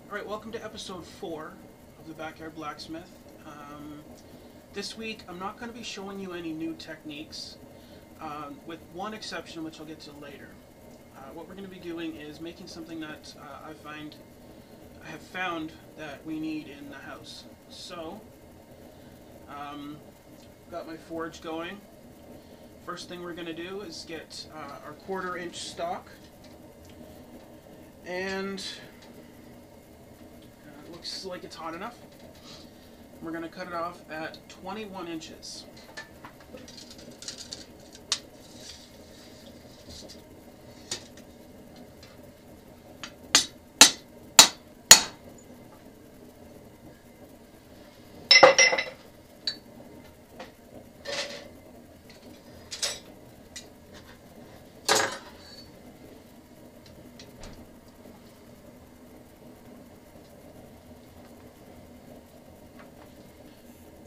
Alright, welcome to episode 4 of the Backyard Blacksmith. This week I'm not going to be showing you any new techniques, with one exception which I'll get to later. What we're going to be doing is making something that I have found that we need in the house. So, got my forge going. First thing we're going to do is get our 1/4 inch stock, and looks like it's hot enough. We're going to cut it off at 21 inches.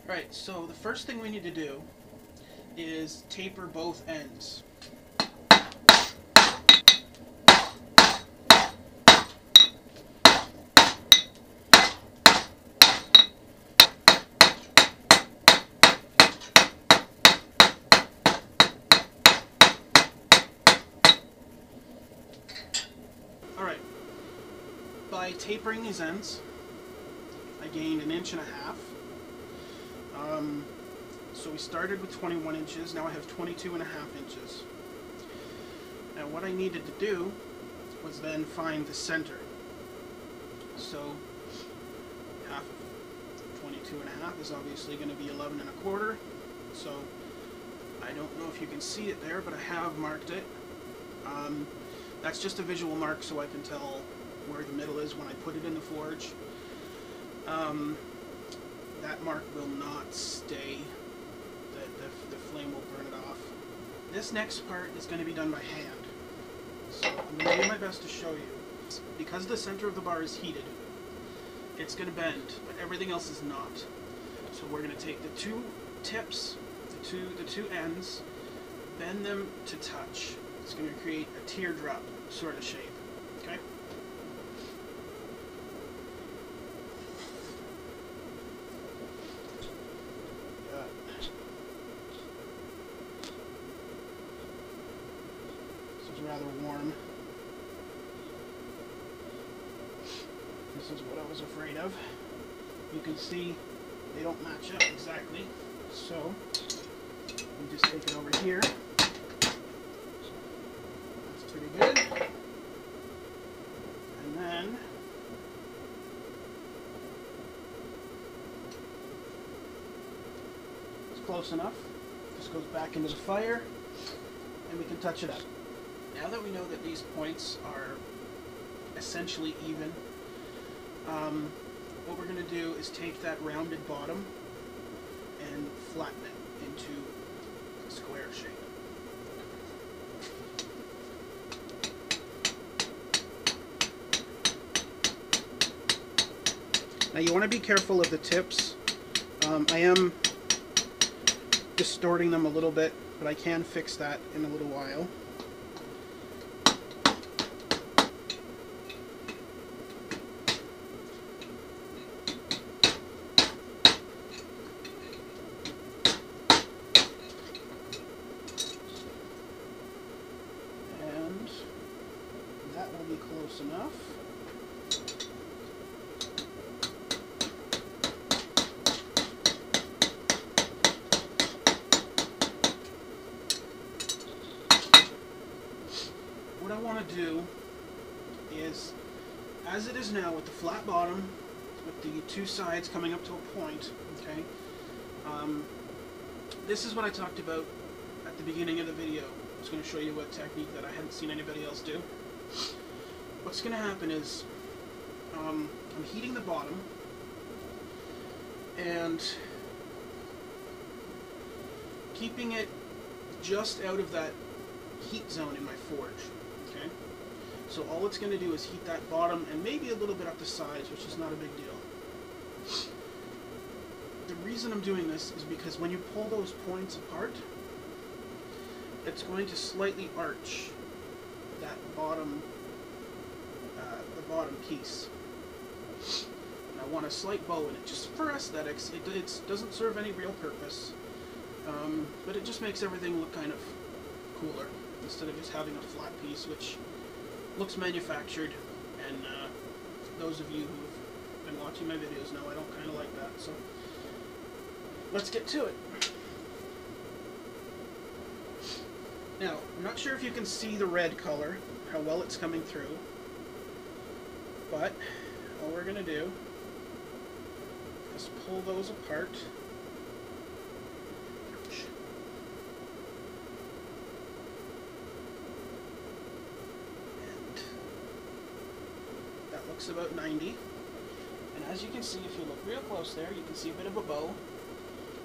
Right, so the first thing we need to do is taper both ends. Alright, by tapering these ends, I gained 1.5 inches. So we started with 21 inches, now I have 22.5 inches. Now what I needed to do was then find the center. So half of 22.5 is obviously going to be 11.25. So I don't know if you can see it there, but I have marked it. That's just a visual mark so I can tell where the middle is when I put it in the forge. That mark will not stay. The flame will burn it off. This next part is going to be done by hand. So I'm going to do my best to show you. Because the center of the bar is heated, it's going to bend, but everything else is not. So we're going to take the two tips, the two ends, bend them to touch. It's going to create a teardrop sort of shape. Okay? Rather warm. This is what I was afraid of. You can see they don't match up exactly, so we just take it over here. That's pretty good. And then it's close enough. This goes back into the fire and we can touch it up. Now that we know that these points are essentially even, what we're going to do is take that rounded bottom and flatten it into a square shape. Now you want to be careful of the tips. I am distorting them a little bit, but I can fix that in a little while. Close enough. What I want to do is, as it is now with the flat bottom, with the two sides coming up to a point, okay, this is what I talked about at the beginning of the video. I was going to show you a technique that I hadn't seen anybody else do. What's going to happen is, I'm heating the bottom, and keeping it just out of that heat zone in my forge, okay? So all it's going to do is heat that bottom and maybe a little bit up the sides, which is not a big deal. The reason I'm doing this is because when you pull those points apart, it's going to slightly arch that bottom, the bottom piece. want a slight bow in it, just for aesthetics. It doesn't serve any real purpose, but it just makes everything look kind of cooler, instead of just having a flat piece, which looks manufactured, and those of you who've been watching my videos know I don't kind of like that, so let's get to it. Now, I'm not sure if you can see the red color, how well it's coming through, but all we're going to do is pull those apart. And that looks about 90. And as you can see, if you look real close there, you can see a bit of a bow.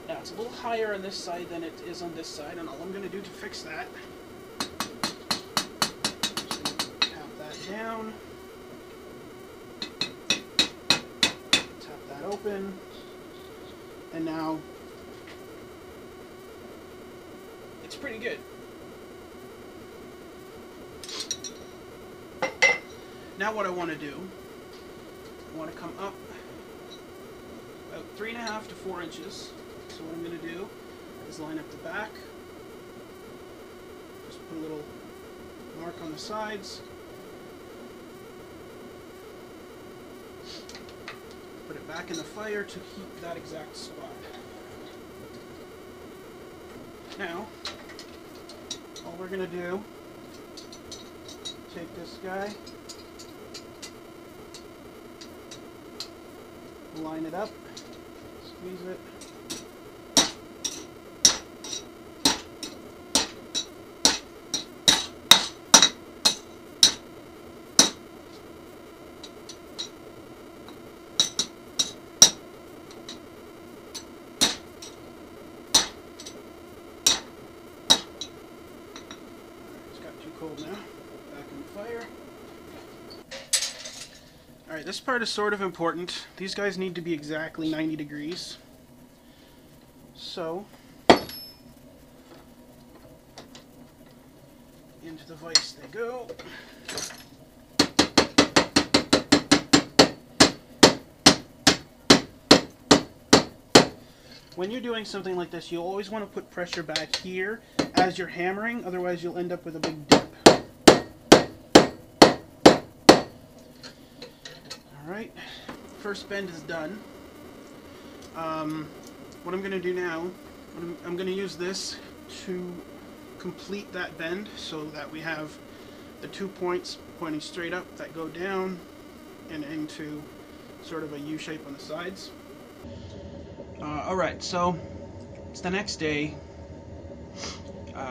Now, it's a little higher on this side than it is on this side, and all I'm going to do to fix that, just going to tap that down, tap that open, and now it's pretty good. Now what I want to do, I want to come up about 3.5 to 4 inches. So what I'm going to do is line up the back, just put a little mark on the sides, put it back in the fire to keep that exact spot. Now, all we're going to do, take this guy, line it up, squeeze it, cold now. Back in the fire. Alright, this part is sort of important. These guys need to be exactly 90 degrees. So, into the vise they go. When you're doing something like this, you always want to put pressure back here as you're hammering, otherwise you'll end up with a big dip. Alright, first bend is done. What I'm going to do now, I'm going to use this to complete that bend so that we have the 2 points pointing straight up that go down and into sort of a U shape on the sides. Alright, so it's the next day.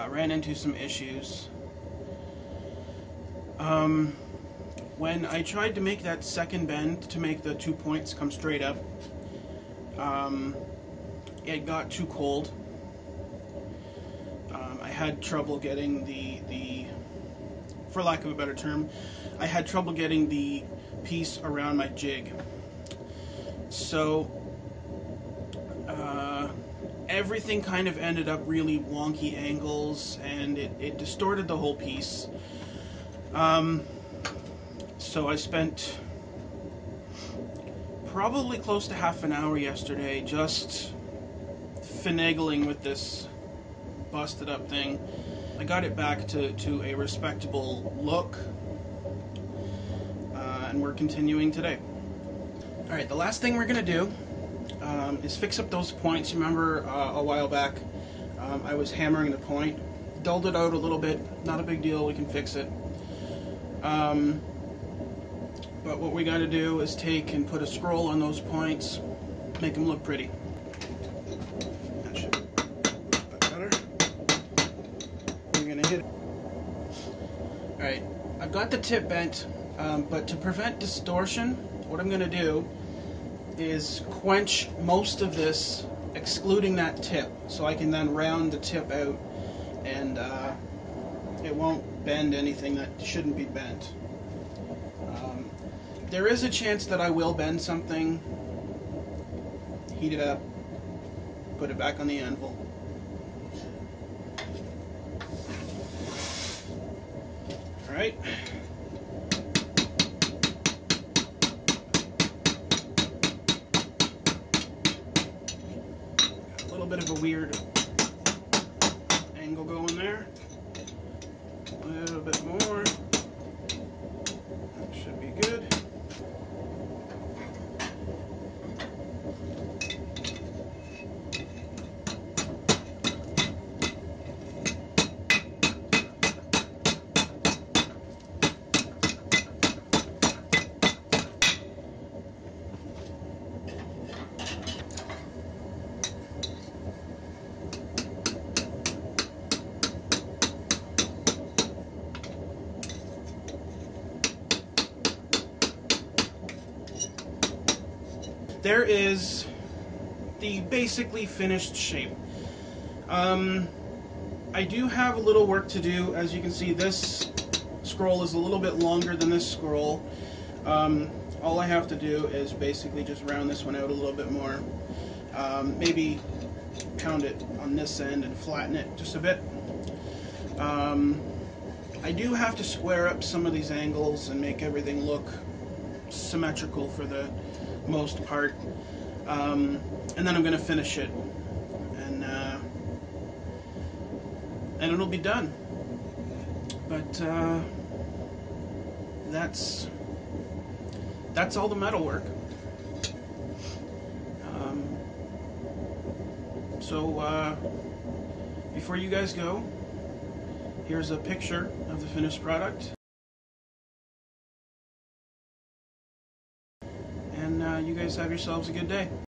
Ran into some issues. When I tried to make that second bend to make the 2 points come straight up, it got too cold. I had trouble getting the, for lack of a better term, I had trouble getting the piece around my jig. So, everything kind of ended up really wonky angles, and it distorted the whole piece. So I spent probably close to half an hour yesterday just finagling with this busted up thing. I got it back to a respectable look, and we're continuing today. Alright, the last thing we're going to do is fix up those points. You remember a while back I was hammering the point, dulled it out a little bit, not a big deal, we can fix it. But what we got to do is take and put a scroll on those points, make them look pretty. That should look better. We're going to hit it. Alright, I've got the tip bent, but to prevent distortion, what I'm going to do is quench most of this, excluding that tip, so I can then round the tip out and it won't bend anything that shouldn't be bent. There is a chance that I will bend something, heat it up, put it back on the anvil. Alright. little bit of a weird angle going there. A little bit more. That should be good. There is the basically finished shape. I do have a little work to do. As you can see, this scroll is a little bit longer than this scroll. All I have to do is basically just round this one out a little bit more. Maybe pound it on this end and flatten it just a bit. I do have to square up some of these angles and make everything look symmetrical for the most part, and then I'm going to finish it, and it'll be done. But that's all the metal work. So before you guys go, here's a picture of the finished product. And you guys have yourselves a good day.